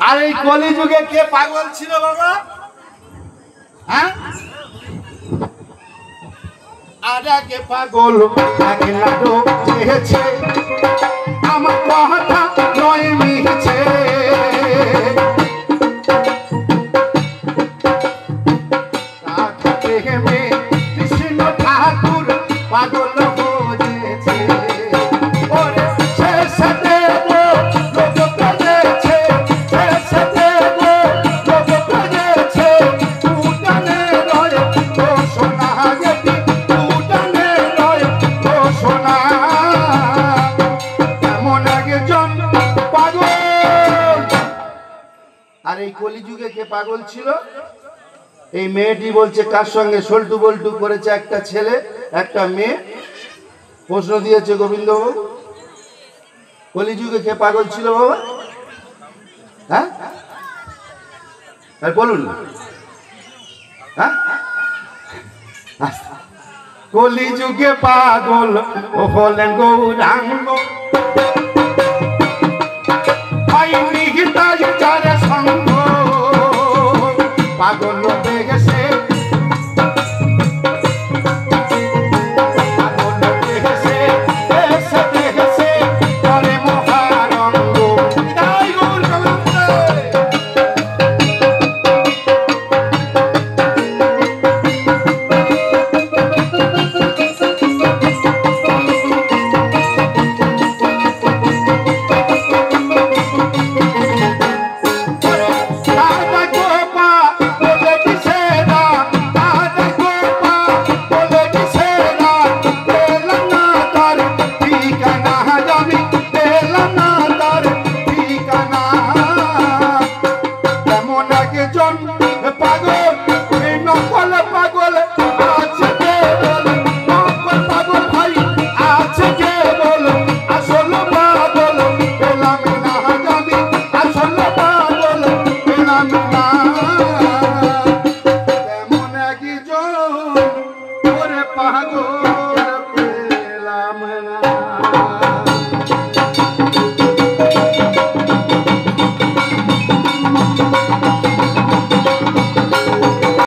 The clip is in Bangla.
আর এই কলিযুগে কে পাগল ছিল বাবা? হ্যাঁ, আর আগে পাগল আগে নাটক চেয়েছে, আমার কথা নয় মিছে। কৃষ্ণ ঠাকুর পাগল হয়েছে। আর এই কলিযুগে কে পাগল ছিল? এই মেয়েটি বলছে কার সঙ্গে সল্টু বল্টু করেছে, একটা ছেলে একটা মেয়ে। প্রশ্ন দিয়েছে গোবিন্দবাবু, কলিযুগে কে পাগল ছিল বাবা? হ্যাঁ বলুন। হ্যাঁ, কলিযুগে পাগল ও হলেন গৌরাঙ্গ, পাগল দেখেছে পাগল পেলাম না।